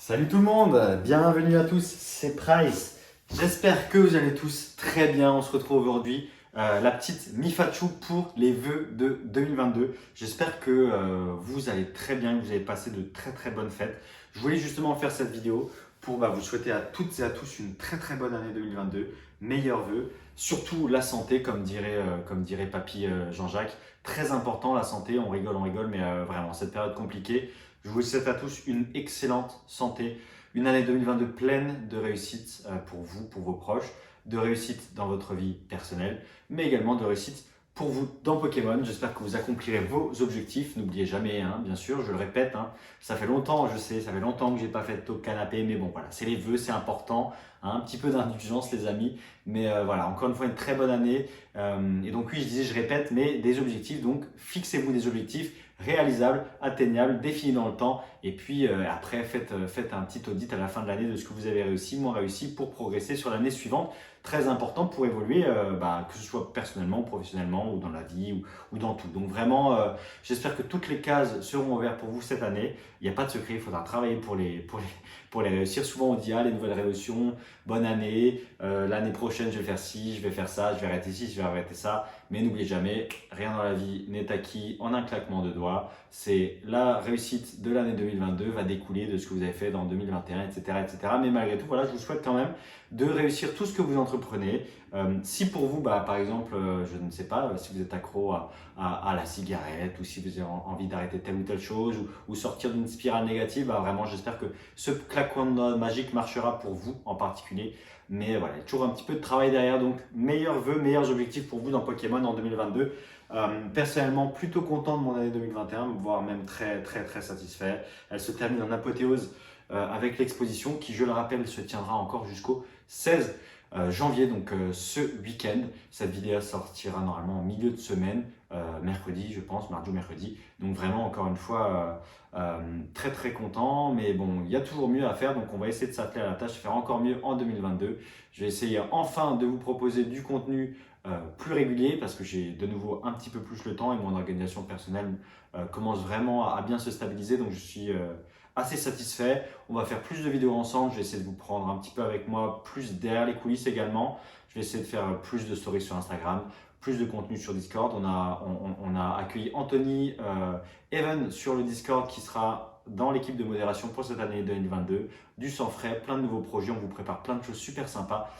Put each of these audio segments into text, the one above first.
Salut tout le monde, bienvenue à tous, c'est Price. J'espère que vous allez tous très bien. On se retrouve aujourd'hui, la petite Mifachu pour les vœux de 2022. J'espère que vous allez très bien, que vous avez passé de très bonnes fêtes. Je voulais justement faire cette vidéo pour vous souhaiter à toutes et à tous une très bonne année 2022, meilleurs vœux, surtout la santé, comme dirait papy Jean-Jacques. Très important la santé, on rigole, mais vraiment cette période compliquée. Je vous souhaite à tous une excellente santé, une année 2022 pleine de réussite pour vous, pour vos proches, de réussite dans votre vie personnelle, mais également de réussite pour vous dans Pokémon. J'espère que vous accomplirez vos objectifs. N'oubliez jamais, bien sûr, je le répète, ça fait longtemps, je sais, ça fait longtemps que j'ai pas fait de talk canapé, mais bon, voilà, c'est les vœux, c'est important. Un petit peu d'indulgence, les amis. Mais voilà, encore une fois, une très bonne année. Et donc, oui, je disais, je répète, mais des objectifs. Donc, fixez-vous des objectifs réalisables, atteignables, définis dans le temps. Et puis après, faites un petit audit à la fin de l'année de ce que vous avez réussi, moins réussi, pour progresser sur l'année suivante. Très important pour évoluer, que ce soit personnellement, professionnellement, ou dans la vie, ou dans tout. Donc vraiment, j'espère que toutes les cases seront ouvertes pour vous cette année. Il n'y a pas de secret, il faudra travailler pour les réussir. Souvent on dit, les nouvelles résolutions, bonne année, l'année prochaine je vais faire ci, je vais faire ça, je vais arrêter ci, je vais arrêter ça. Mais n'oubliez jamais, rien dans la vie n'est acquis en un claquement de doigts. C'est la réussite de l'année 2022 va découler de ce que vous avez fait dans 2021, etc. Mais malgré tout, voilà, je vous souhaite quand même de réussir tout ce que vous entreprenez. Si pour vous, par exemple, je ne sais pas, si vous êtes accro à la cigarette, ou si vous avez envie d'arrêter telle ou telle chose, ou sortir d'une spirale négative, vraiment j'espère que ce claquement de doigts magique marchera pour vous en particulier. Mais voilà, il y a toujours un petit peu de travail derrière, donc meilleurs vœux, meilleurs objectifs pour vous dans Pokémon en 2022. Personnellement, plutôt content de mon année 2021, voire même très satisfait. Elle se termine en apothéose avec l'exposition qui, je le rappelle, se tiendra encore jusqu'au 16 janvier, donc ce week-end. Cette vidéo sortira normalement en milieu de semaine, mercredi, je pense, mardi ou mercredi. Donc vraiment, encore une fois, très content. Mais bon, il y a toujours mieux à faire, donc on va essayer de s'atteler à la tâche, faire encore mieux en 2022. Je vais essayer enfin de vous proposer du contenu plus régulier, parce que j'ai de nouveau un petit peu plus le temps et mon organisation personnelle commence vraiment à bien se stabiliser, donc je suis assez satisfait. On va faire plus de vidéos ensemble, je vais essayer de vous prendre un petit peu avec moi, plus derrière les coulisses également. Je vais essayer de faire plus de stories sur Instagram, plus de contenu sur Discord. On a accueilli Anthony Even sur le Discord, qui sera dans l'équipe de modération pour cette année 2022. Du sang frais, plein de nouveaux projets, on vous prépare plein de choses super sympas.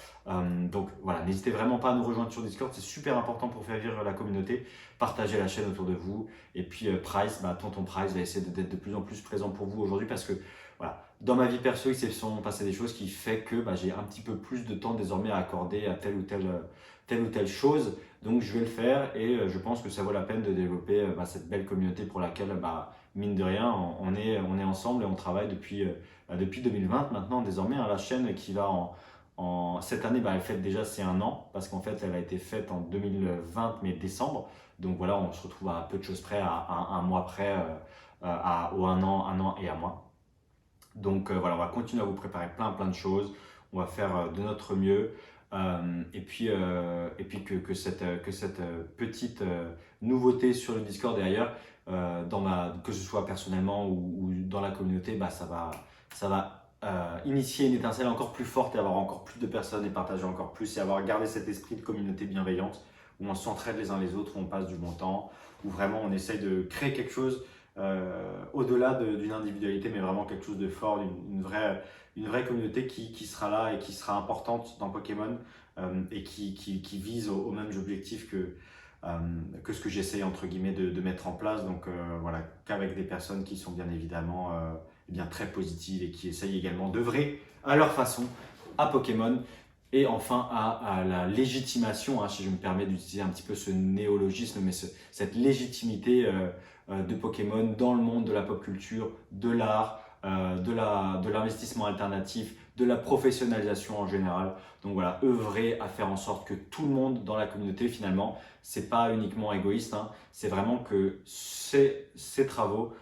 Donc voilà, n'hésitez vraiment pas à nous rejoindre sur Discord, c'est super important pour faire vivre la communauté. Partagez la chaîne autour de vous. Et puis Price, tonton Price va essayer d'être de plus en plus présent pour vous aujourd'hui, parce que voilà, dans ma vie perso, il s'est souvent passé des choses qui fait que j'ai un petit peu plus de temps désormais à accorder à telle ou telle chose. Donc je vais le faire, et je pense que ça vaut la peine de développer cette belle communauté pour laquelle, mine de rien, on est ensemble et on travaille depuis 2020 maintenant désormais. La chaîne qui va cette année, elle fête déjà ses 1 an, parce qu'en fait elle a été faite en 2020, mais décembre. Donc voilà, on se retrouve à peu de choses près, à un mois près, au 1 an et 1 mois. Donc voilà, on va continuer à vous préparer plein de choses. On va faire de notre mieux. Et puis que cette petite nouveauté sur le Discord et ailleurs, que ce soit personnellement ou dans la communauté, ça va initier une étincelle encore plus forte, et avoir encore plus de personnes, et partager encore plus, et avoir gardé cet esprit de communauté bienveillante où on s'entraide les uns les autres, où on passe du bon temps, où vraiment on essaye de créer quelque chose au-delà d'une individualité, mais vraiment quelque chose de fort, une vraie communauté qui sera là et qui sera importante dans Pokémon, et qui vise aux mêmes objectifs que ce que j'essaye entre guillemets de mettre en place. Donc voilà, qu'avec des personnes qui sont bien évidemment très positives, et qui essayent également d'œuvrer à leur façon à Pokémon. Et enfin à la légitimation, si je me permets d'utiliser un petit peu ce néologisme, mais cette légitimité de Pokémon dans le monde de la pop culture, de l'art, de l'investissement alternatif, de la professionnalisation en général. Donc voilà, œuvrer à faire en sorte que tout le monde dans la communauté, finalement, c'est pas uniquement égoïste, c'est vraiment que ces travaux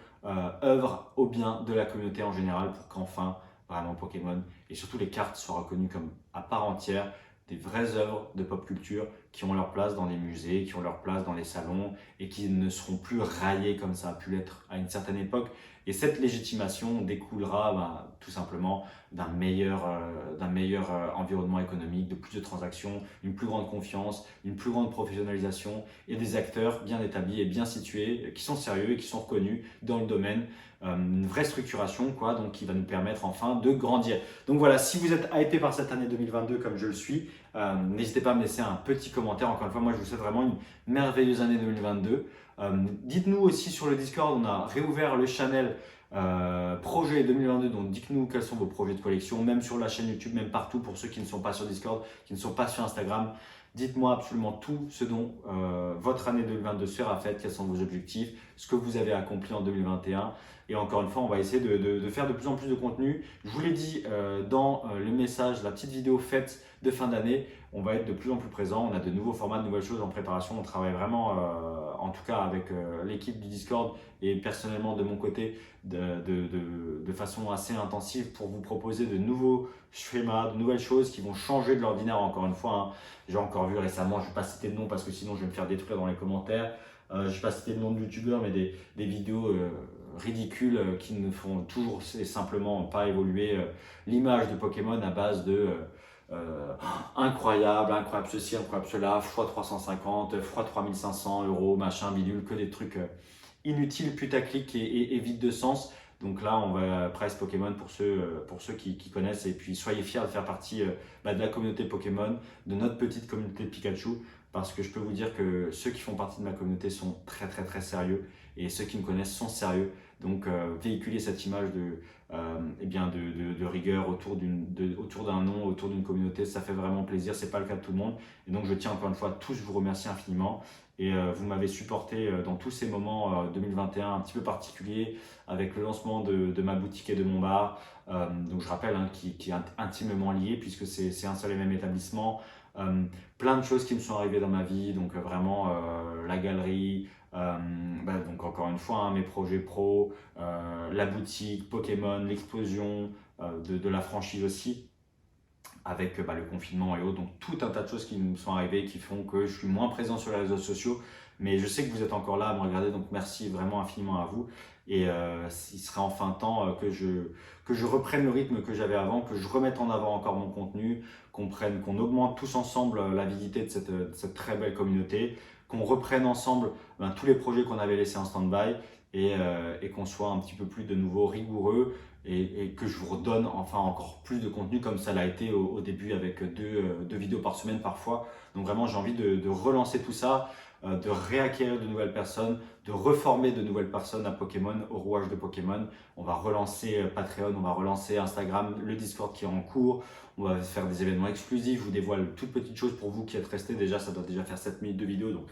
œuvrent au bien de la communauté en général, pour qu'enfin, vraiment Pokémon, et surtout les cartes, soient reconnues comme à part entière des vraies œuvres de pop culture qui ont leur place dans les musées, qui ont leur place dans les salons et qui ne seront plus raillés comme ça a pu l'être à une certaine époque. Et cette légitimation découlera tout simplement d'un meilleur environnement économique, de plus de transactions, une plus grande confiance, une plus grande professionnalisation et des acteurs bien établis et bien situés, qui sont sérieux et qui sont reconnus dans le domaine. Une vraie structuration, quoi, donc qui va nous permettre enfin de grandir. Donc voilà, si vous êtes hypé par cette année 2022 comme je le suis, n'hésitez pas à me laisser un petit commentaire. Encore une fois, moi je vous souhaite vraiment une merveilleuse année 2022. Dites-nous aussi sur le Discord, on a réouvert le channel projet 2022, donc dites-nous quels sont vos projets de collection, même sur la chaîne YouTube, même partout pour ceux qui ne sont pas sur Discord, qui ne sont pas sur Instagram. Dites-moi absolument tout ce dont votre année 2022 sera faite, quels sont vos objectifs, ce que vous avez accompli en 2021. Et encore une fois, on va essayer de faire de plus en plus de contenu. Je vous l'ai dit dans le message, la petite vidéo faite de fin d'année, on va être de plus en plus présent. On a de nouveaux formats, de nouvelles choses en préparation. On travaille vraiment, en tout cas avec l'équipe du Discord et personnellement de mon côté, de façon assez intensive pour vous proposer de nouveaux schémas, de nouvelles choses qui vont changer de l'ordinaire. Encore une fois, hein. J'ai encore vu récemment, je ne vais pas citer de nom parce que sinon je vais me faire détruire dans les commentaires. Je ne vais pas citer le nom de youtubeurs, mais des vidéos ridicules qui ne font toujours et simplement pas évoluer l'image de Pokémon à base de incroyable ceci, incroyable cela, x350, x3500 euros, machin, bidule, que des trucs inutiles, putaclic et vides de sens. Donc là, on va Price Pokémon pour ceux qui connaissent. Et puis, soyez fiers de faire partie de la communauté Pokémon, de notre petite communauté de Pikachu. Parce que je peux vous dire que ceux qui font partie de ma communauté sont très, très, très sérieux. Et ceux qui me connaissent sont sérieux. Donc, véhiculer cette image de rigueur autour d'un nom, autour d'une communauté, ça fait vraiment plaisir. Ce n'est pas le cas de tout le monde. Et donc, je tiens encore une fois à tous vous remercier infiniment. Et vous m'avez supporté dans tous ces moments 2021 un petit peu particuliers avec le lancement de ma boutique et de mon bar. Donc je rappelle qui est intimement lié puisque c'est un seul et même établissement. Plein de choses qui me sont arrivées dans ma vie, donc vraiment la galerie, donc encore une fois mes projets pro, la boutique, Pokémon, l'explosion de la franchise aussi, avec le confinement et autres, donc tout un tas de choses qui me sont arrivées qui font que je suis moins présent sur les réseaux sociaux, mais je sais que vous êtes encore là à me regarder, donc merci vraiment infiniment à vous. Et il serait enfin temps que je reprenne le rythme que j'avais avant, que je remette en avant encore mon contenu, qu'on augmente tous ensemble la visibilité de cette très belle communauté, qu'on reprenne ensemble tous les projets qu'on avait laissés en stand-by et qu'on soit un petit peu plus de nouveau rigoureux et que je vous redonne enfin encore plus de contenu comme ça l'a été au début avec deux vidéos par semaine parfois. Donc vraiment j'ai envie de relancer tout ça, de réacquérir de nouvelles personnes, de reformer de nouvelles personnes à Pokémon, au rouage de Pokémon. On va relancer Patreon, on va relancer Instagram, le Discord qui est en cours. On va faire des événements exclusifs. Je vous dévoile toute petite chose pour vous qui êtes restés. Déjà, ça doit déjà faire 7 minutes de vidéo. Donc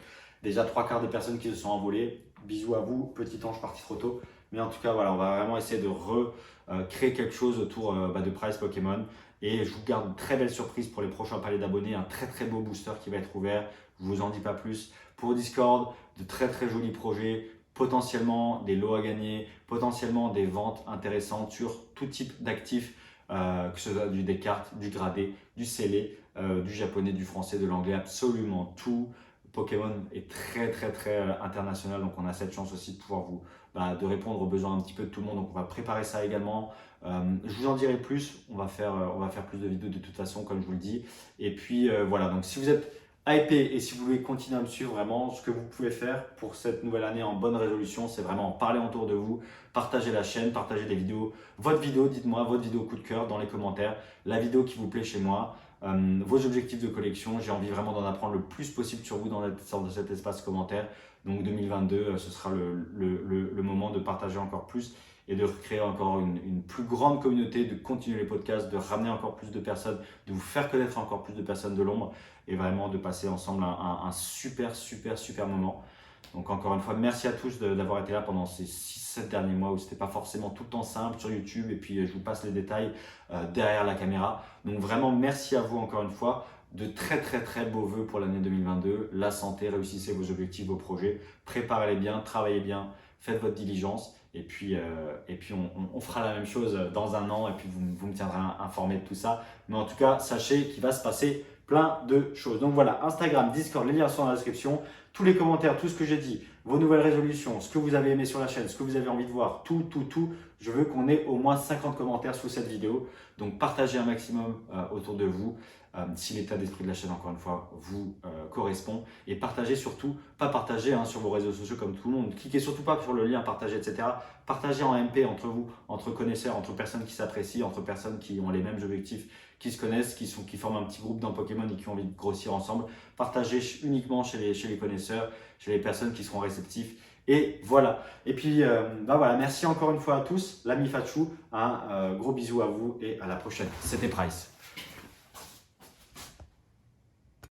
déjà 3/4 des personnes qui se sont envolées. Bisous à vous, petit ange parti trop tôt. Mais en tout cas, voilà, on va vraiment essayer de recréer quelque chose autour de Price Pokémon. Et je vous garde une très belle surprise pour les prochains paliers d'abonnés. Un très très beau booster qui va être ouvert. Je vous en dis pas plus. Pour Discord, de très très jolis projets. Potentiellement des lots à gagner. Potentiellement des ventes intéressantes sur tout type d'actifs. Que ce soit des cartes, du gradé, du scellé, du japonais, du français, de l'anglais, absolument tout. Pokémon est très très très international, donc on a cette chance aussi de pouvoir de répondre aux besoins un petit peu de tout le monde, donc on va préparer ça également. Je vous en dirai plus, on va faire plus de vidéos de toute façon comme je vous le dis. Et puis voilà, donc si vous êtes hypé et si vous voulez continuer à me suivre vraiment, ce que vous pouvez faire pour cette nouvelle année en bonne résolution, c'est vraiment en parler autour de vous, partager la chaîne, partager des vidéos, votre vidéo, dites-moi votre vidéo coup de cœur dans les commentaires, la vidéo qui vous plaît chez moi, vos objectifs de collection. J'ai envie vraiment d'en apprendre le plus possible sur vous dans cet espace commentaire. Donc 2022, ce sera le moment de partager encore plus et de recréer encore une plus grande communauté, de continuer les podcasts, de ramener encore plus de personnes, de vous faire connaître encore plus de personnes de l'ombre et vraiment de passer ensemble un super, super, super moment. Donc encore une fois, merci à tous d'avoir été là pendant ces 6-7 derniers mois où ce n'était pas forcément tout le temps simple sur YouTube et puis je vous passe les détails derrière la caméra. Donc vraiment, merci à vous encore une fois. De très très très beaux vœux pour l'année 2022. La santé, réussissez vos objectifs, vos projets, préparez-les bien, travaillez bien, faites votre diligence et puis on fera la même chose dans un an et puis vous me tiendrez informé de tout ça. Mais en tout cas, sachez qu'il va se passer plein de choses. Donc voilà, Instagram, Discord, les liens sont dans la description. Tous les commentaires, tout ce que j'ai dit, vos nouvelles résolutions, ce que vous avez aimé sur la chaîne, ce que vous avez envie de voir, tout. Je veux qu'on ait au moins 50 commentaires sous cette vidéo. Donc partagez un maximum autour de vous. Si l'état d'esprit de la chaîne, encore une fois, vous correspond. Et partagez surtout, pas partager sur vos réseaux sociaux comme tout le monde. Cliquez surtout pas sur le lien partager, etc. Partagez en MP entre vous, entre connaisseurs, entre personnes qui s'apprécient, entre personnes qui ont les mêmes objectifs, qui se connaissent, qui forment un petit groupe dans Pokémon et qui ont envie de grossir ensemble. Partagez uniquement chez les connaisseurs, chez les personnes qui seront réceptifs. Et voilà. Et puis, voilà. Merci encore une fois à tous. L'ami Fatchou, un gros bisou à vous et à la prochaine. C'était Price.